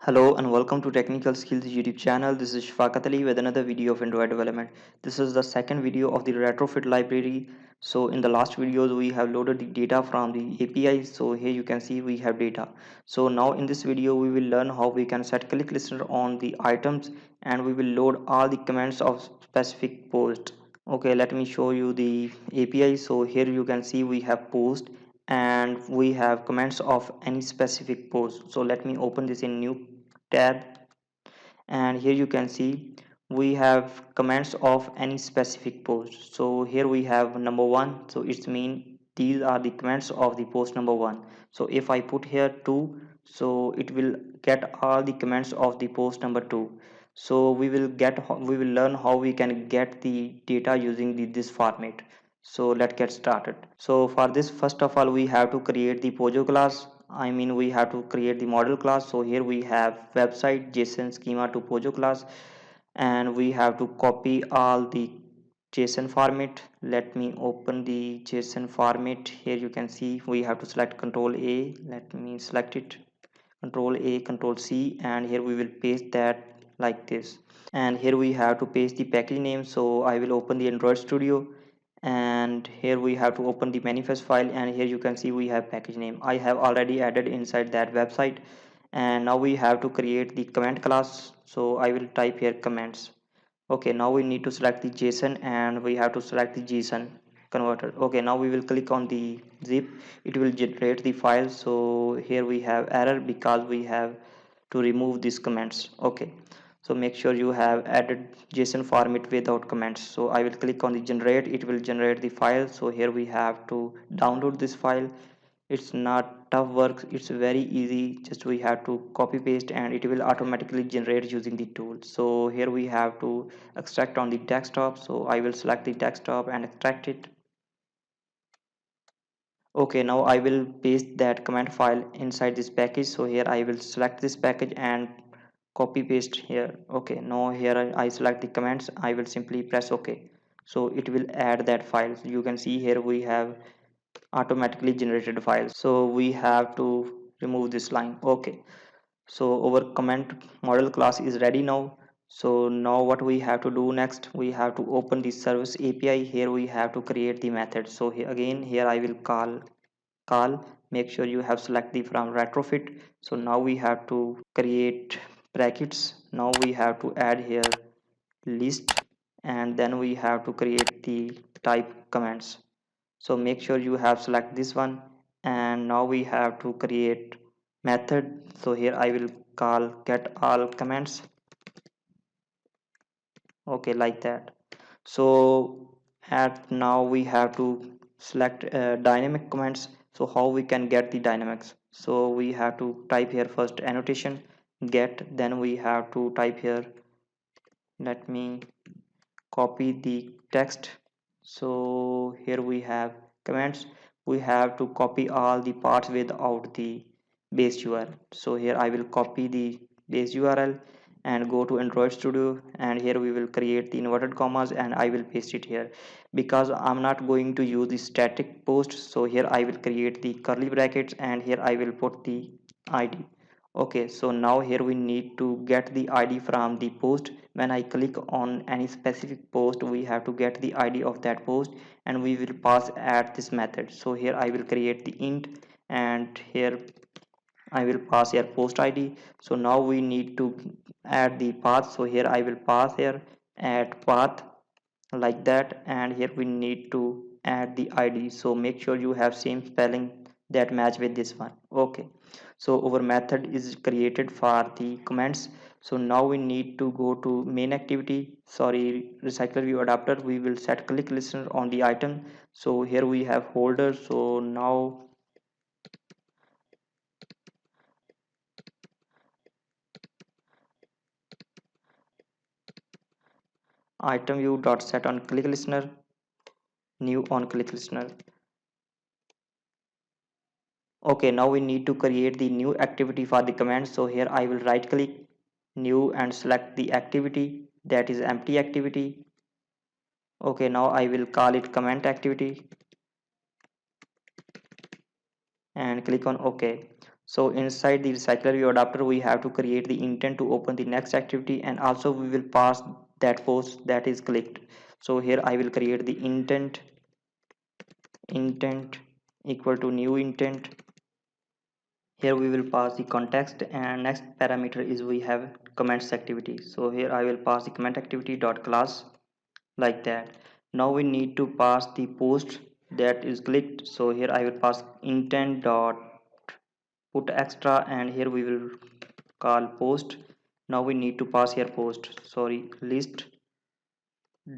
Hello and welcome to Technical Skills YouTube channel. This is Shafaqat Ali with another video of Android development. This is the second video of the Retrofit library. So in the last videos we have loaded the data from the API. So here you can see we have data. So now in this video we will learn how we can set click listener on the items and we will load all the commands of specific post. Okay, let me show you the API. So here you can see we have post and we have comments of any specific post. So let me open this in new tab, and here you can see we have comments of any specific post. So here we have number one, so it's mean these are the comments of the post number one. So if I put here two, so it will get all the comments of the post number two. So we will learn how we can get the data using this format. So let's get started. So for this, first of all we have to create the Pojo class. We have to create the model class. So here we have website JSON schema to Pojo class, and we have to copy all the JSON format. Let me open the JSON format. Here you can see we have to select Control A. Let me select it, Control A, Control C, and here we will paste that like this. And here we have to paste the package name. So I will open the Android Studio, and here we have to open the manifest file, and here you can see we have package name. I have already added inside that website. And now we have to create the comment class. So I will type here comments. Okay, now we need to select the JSON and we have to select the Json converter. Okay, now we will click on the zip. It will generate the file. So here we have error because we have to remove these comments. Okay, so make sure you have added JSON format without comments. So I will click on the generate. It will generate the file. So here we have to download this file. It's not tough work, it's very easy. Just we have to copy paste and it will automatically generate using the tool. So here we have to extract on the desktop. So I will select the desktop and extract it. Okay, now I will paste that command file inside this package. So here I will select this package and copy paste here. Okay, now here I select the commands. I will simply press OK. So it will add that file. So you can see here we have automatically generated files. So we have to remove this line. Okay, so our comment model class is ready now. So now what we have to do next, we have to open the service API. Here we have to create the method. So here I will call. Make sure you have selected from retrofit. So now we have to create brackets. Now we have to add here list, and then we have to create the type comments. So make sure you have select this one, and now we have to create method. So here I will call get all comments. Okay, like that. So at now we have to select dynamic comments. So how we can get the dynamics? So we have to type here first annotation get, then we have to type here, let me copy the text. So here we have comments. We have to copy all the parts without the base URL. So here I will copy the base URL and go to Android Studio, and here we will create the inverted commas and I will paste it here because I'm not going to use the static post. So here I will create the curly brackets and here I will put the ID. Okay, so now here we need to get the ID from the post. When I click on any specific post, we have to get the ID of that post and we will pass at this method. So here I will create the int and here I will pass here post ID. So now we need to add the path. So here I will pass here add path like that, and here we need to add the ID. So make sure you have same spelling that match with this one. Okay, so our method is created for the comments. So now we need to go to main activity, sorry, Recyclerview Adapter. We will set click listener on the item. So here we have holder. So now item view dot set on click listener, new on click listener. Okay, now we need to create the new activity for the command. So here I will right click new and select the activity, that is empty activity. Okay, now I will call it comment activity and click on OK. So inside the Recyclerview adapter, we have to create the intent to open the next activity, and also we will pass that post that is clicked. So here I will create the intent equal to new intent. Here we will pass the context, and next parameter is we have comments activity. So here I will pass the comment activity dot class, like that. Now we need to pass the post that is clicked. So here I will pass intent dot put extra, and here we will call post. Now we need to pass here post, sorry, list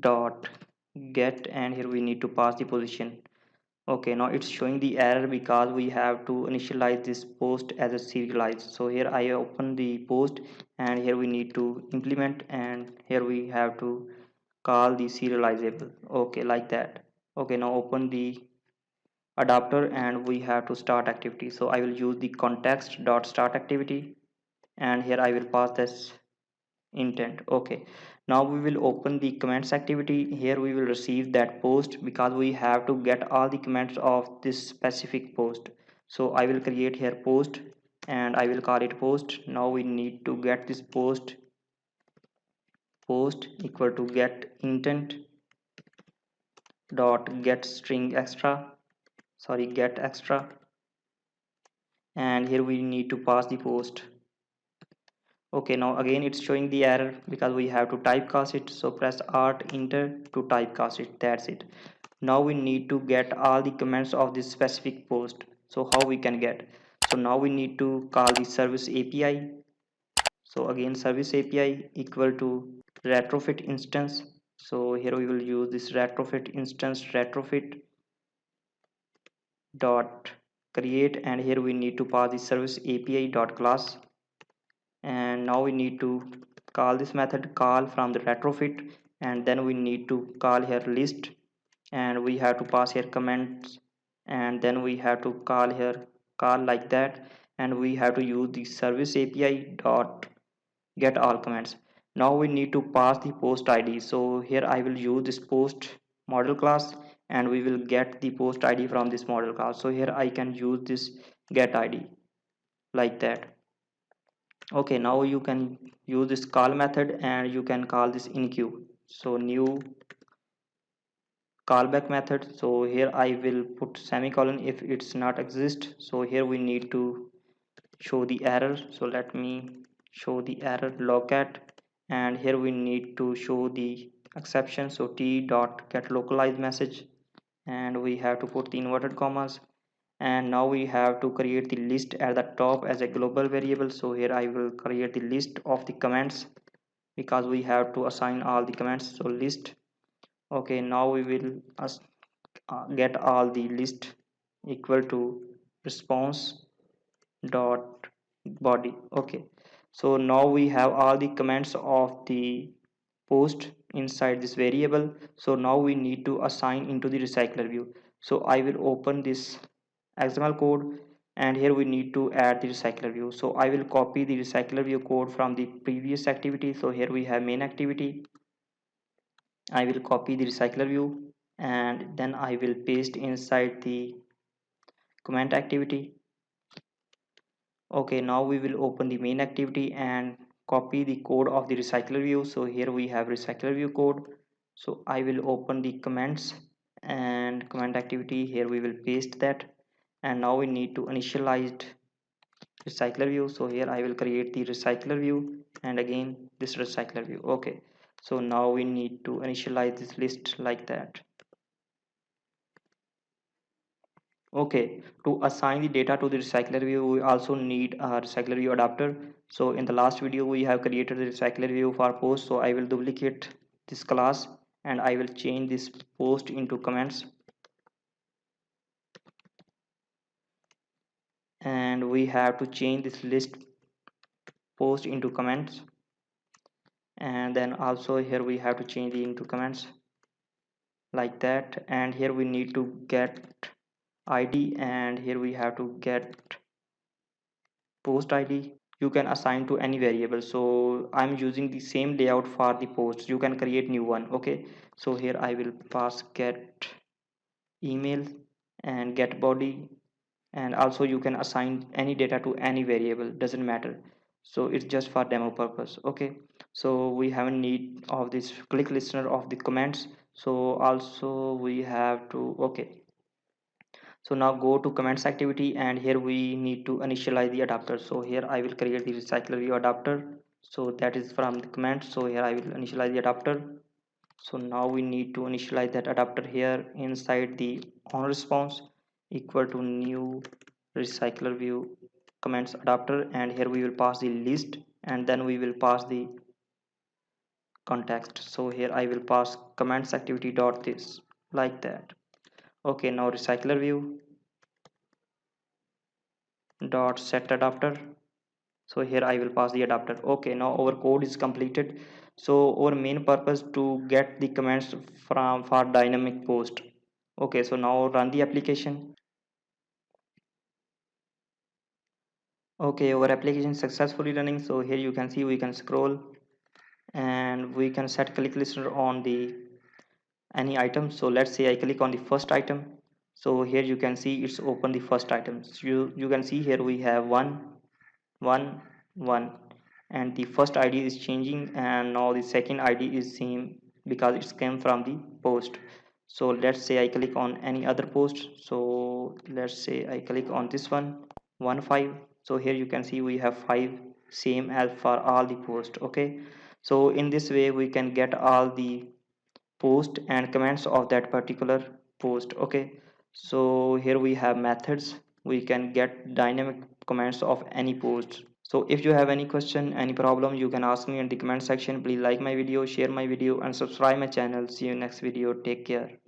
dot get, and here we need to pass the position. Okay, now it's showing the error because we have to initialize this post as a serialized. So here I open the post, and here we need to implement, and here we have to call the serializable. Okay, like that. Okay, now open the adapter, and we have to start activity. So I will use the context dot start activity, and here I will pass this intent. Okay, now we will open the comments activity. Here we will receive that post because we have to get all the comments of this specific post. So I will create here post, and I will call it post. Now we need to get this post equal to get intent dot get string extra, sorry, get extra, and here we need to pass the post. Okay, now again it's showing the error because we have to typecast it. So press alt enter to typecast it. That's it. Now we need to get all the comments of this specific post. So how we can get? So now we need to call the service API. So again service API equal to retrofit instance. So here we will use this retrofit instance retrofit dot create, and here we need to pass the service API dot class. And now we need to call this method call from the retrofit, and then we need to call here list, and we have to pass here comments, and then we have to call here call, like that. And we have to use the service API dot get all comments. Now we need to pass the post ID. So here I will use this post model class, and we will get the post ID from this model class. So here I can use this get ID, like that. Okay, now you can use this call method, and you can call this in queue. So new callback method. So here I will put semicolon if it's not exist. So here we need to show the error. So let me show the error locate, and here we need to show the exception. So t dot get localized message, and we have to put the inverted commas. And now we have to create the list at the top as a global variable. So here I will create the list of the comments because we have to assign all the comments. So list. Okay, now we will get all the list equal to response dot body. Okay, so now we have all the comments of the post inside this variable. So now we need to assign into the recycler view. So I will open this XML code, and here we need to add the recycler view. So I will copy the recycler view code from the previous activity. So here we have main activity. I will copy the recycler view, and then I will paste inside the comment activity. Okay, now we will open the main activity and copy the code of the recycler view. So here we have recycler view code. So I will open the comments and comment activity. Here we will paste that, and now we need to initialize recycler view. So here I will create the recycler view, and again this recycler view. Okay, so now we need to initialize this list, like that. Okay, to assign the data to the recycler view, we also need a recycler view adapter. So in the last video we have created the recycler view for post. So I will duplicate this class, and I will change this post into comments, and we have to change this list post into comments, and then also here we have to change the into comments, like that. And here we need to get id, and here we have to get post id. You can assign to any variable. So I'm using the same layout for the posts. You can create new one. Okay, so here I will pass get email and get body, and also you can assign any data to any variable, doesn't matter. So it's just for demo purpose. Okay, so we have a need of this click listener of the comments. So also we have to, okay, so now go to comments activity, and here we need to initialize the adapter. So here I will create the Recyclerview adapter, so that is from the command. So here I will initialize the adapter. So now we need to initialize that adapter here inside the on response equal to new Recyclerview comments adapter, and here we will pass the list, and then we will pass the context. So here I will pass comments activity dot this, like that. Okay, now Recyclerview dot set adapter. So here I will pass the adapter. Okay, now our code is completed. So our main purpose to get the comments from for dynamic post. Okay, so now run the application. Okay, our application is successfully running. So here you can see we can scroll, and we can set click listener on the any item. So let's say I click on the first item. So here you can see it's open the first item. So you can see here we have one one, and the first id is changing, and now the second id is same because it came from the post. So let's say I click on any other post. So let's say I click on this one 5. So here you can see we have 5, same as for all the post. Okay, so in this way we can get all the post and comments of that particular post. Okay, so here we have methods, we can get dynamic comments of any post. So if you have any question, any problem, you can ask me in the comment section. Please like my video, share my video, and subscribe my channel. See you next video. Take care.